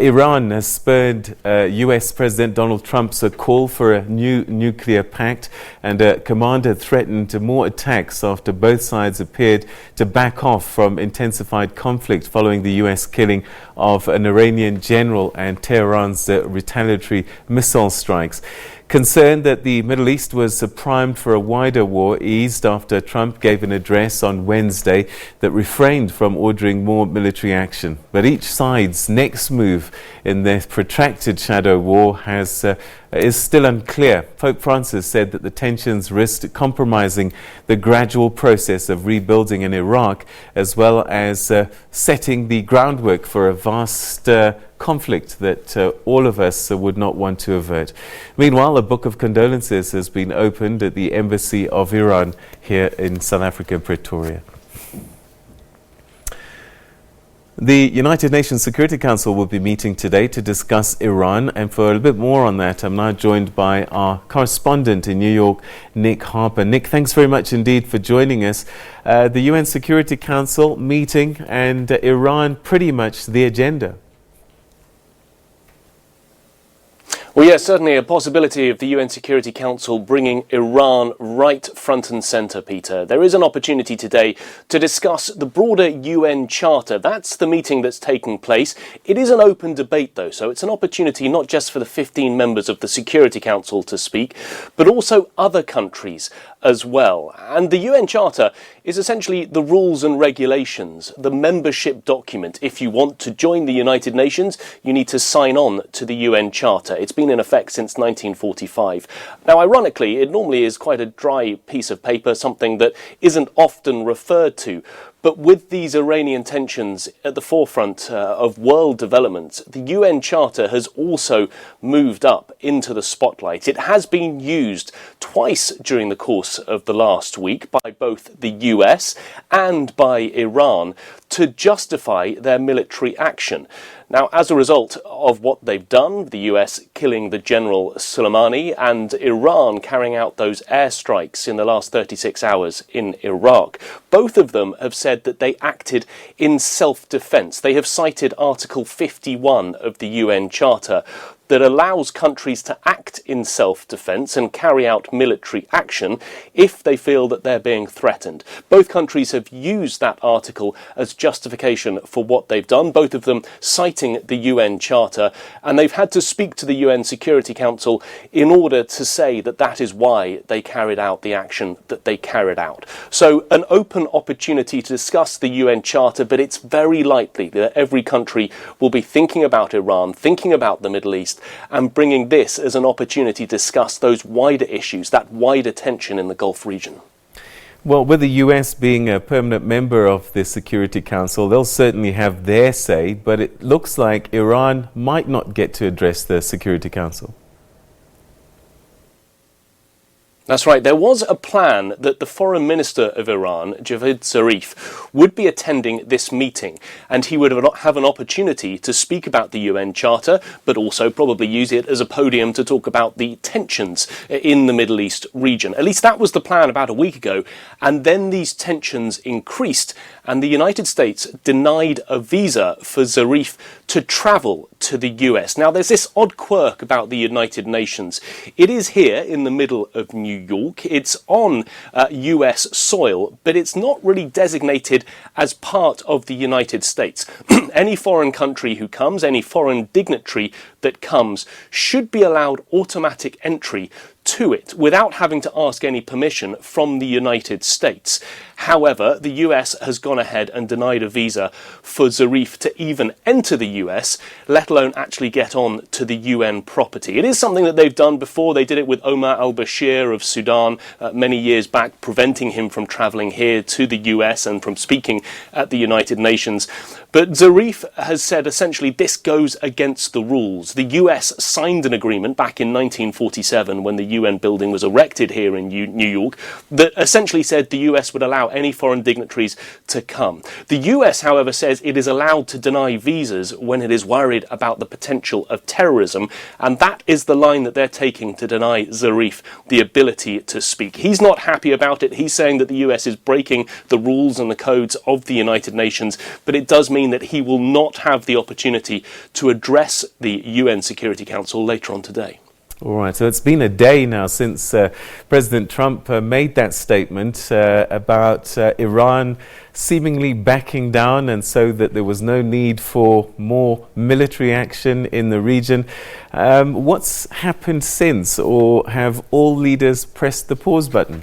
Iran has spurred US President Donald Trump's call for a new nuclear pact, and a commander threatened more attacks after both sides appeared to back off from intensified conflict following the US killing of an Iranian general and Tehran's retaliatory missile strikes. Concern that the Middle East was primed for a wider war eased after Trump gave an address on Wednesday that refrained from ordering more military action. But each side's next move in their protracted shadow war is still unclear. Pope Francis said that the tensions risked compromising the gradual process of rebuilding in Iraq, as well as setting the groundwork for a vast conflict that all of us would not want to avert. Meanwhile, a book of condolences has been opened at the Embassy of Iran here in South Africa, Pretoria. The United Nations Security Council will be meeting today to discuss Iran, and for a little bit more on that, I'm now joined by our correspondent in New York, Nick Harper. Nick, thanks very much indeed for joining us. The UN Security Council meeting and Iran pretty much the agenda. Well, yes, certainly a possibility of the UN Security Council bringing Iran right front and centre, Peter. There is an opportunity today to discuss the broader UN Charter. That's the meeting that's taking place. It is an open debate, though, so it's an opportunity not just for the 15 members of the Security Council to speak, but also other countries as well. And the UN Charter is essentially the rules and regulations, the membership document. If you want to join the United Nations, you need to sign on to the UN Charter. It's been in effect since 1945. Now, ironically, it normally is quite a dry piece of paper, something that isn't often referred to. But with these Iranian tensions at the forefront of world development, the UN Charter has also moved up into the spotlight. It has been used twice during the course of the last week by both the US and by Iran to justify their military action. Now, as a result of what they've done, the US killing the General Soleimani and Iran carrying out those airstrikes in the last 36 hours in Iraq, both of them have said that they acted in self-defense. They have cited Article 51 of the UN Charter that allows countries to act in self-defense and carry out military action if they feel that they're being threatened. Both countries have used that article as justification for what they've done, both of them citing the UN Charter, and they've had to speak to the UN Security Council in order to say that that is why they carried out the action that they carried out. So an open opportunity to discuss the UN Charter, but it's very likely that every country will be thinking about Iran, thinking about the Middle East, and bringing this as an opportunity to discuss those wider issues, that wider tension in the Gulf region. Well, with the US being a permanent member of the Security Council, they'll certainly have their say, but it looks like Iran might not get to address the Security Council. That's right. There was a plan that the Foreign Minister of Iran, Javad Zarif, would be attending this meeting, and he would have an opportunity to speak about the UN Charter, but also probably use it as a podium to talk about the tensions in the Middle East region. At least that was the plan about a week ago, and then these tensions increased, and the United States denied a visa for Zarif to travel to the US. Now, there's this odd quirk about the United Nations. It is here in the middle of New York. It's on US soil, but it's not really designated as part of the United States. Any foreign country who comes, any foreign dignitary that comes, should be allowed automatic entry to it without having to ask any permission from the United States. However, the US has gone ahead and denied a visa for Zarif to even enter the US, let alone actually get on to the UN property. It is something that they've done before. They did it with Omar al-Bashir of Sudan many years back, preventing him from travelling here to the US and from speaking at the United Nations. But Zarif has said essentially this goes against the rules. The US signed an agreement back in 1947 when the UN building was erected here in New York, that essentially said the US would allow any foreign dignitaries to come. The US, however, says it is allowed to deny visas when it is worried about the potential of terrorism, and that is the line that they're taking to deny Zarif the ability to speak. He's not happy about it. He's saying that the US is breaking the rules and the codes of the United Nations, but it does mean that he will not have the opportunity to address the UN Security Council later on today. All right, so it's been a day now since President Trump made that statement about Iran seemingly backing down, and so that there was no need for more military action in the region. What's happened since, or have all leaders pressed the pause button?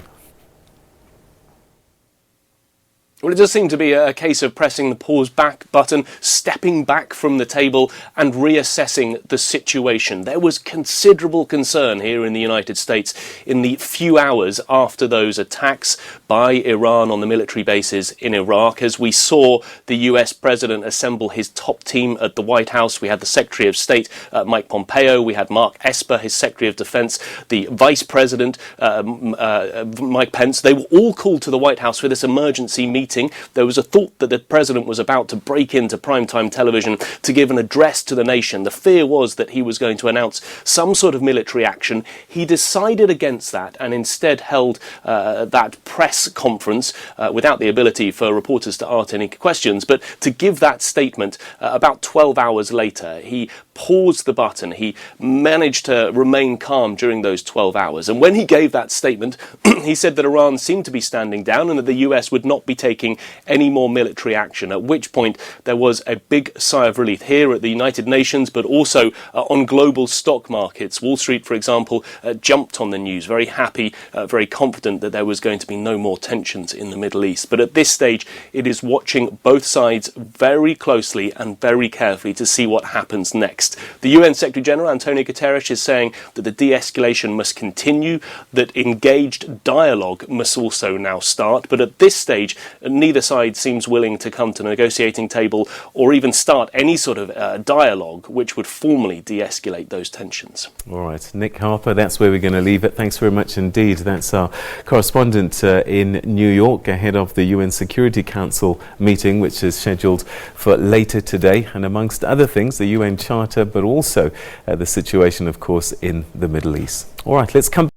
Well, it does seem to be a case of pressing the pause back button, stepping back from the table and reassessing the situation. There was considerable concern here in the United States in the few hours after those attacks by Iran on the military bases in Iraq. As we saw the US president assemble his top team at the White House, we had the Secretary of State, Mike Pompeo, we had Mark Esper, his Secretary of Defense, the Vice President, Mike Pence. They were all called to the White House for this emergency meeting. There was a thought that the president was about to break into primetime television to give an address to the nation. The fear was that he was going to announce some sort of military action. He decided against that and instead held that press conference without the ability for reporters to ask any questions. But to give that statement about 12 hours later, he paused the button. He managed to remain calm during those 12 hours. And when he gave that statement, he said that Iran seemed to be standing down and that the US would not be taking any more military action, at which point there was a big sigh of relief here at the United Nations, but also on global stock markets. Wall Street, for example, jumped on the news, very happy, very confident that there was going to be no more tensions in the Middle East. But at this stage, it is watching both sides very closely and very carefully to see what happens next. The UN Secretary General, Antonio Guterres, is saying that the de-escalation must continue, that engaged dialogue must also now start. But at this stage, neither side seems willing to come to the negotiating table or even start any sort of dialogue which would formally de-escalate those tensions. All right, Nick Harper, that's where we're going to leave it. Thanks very much indeed. That's our correspondent in New York ahead of the UN Security Council meeting, which is scheduled for later today, and amongst other things, the UN Charter, but also the situation, of course, in the Middle East. All right, let's come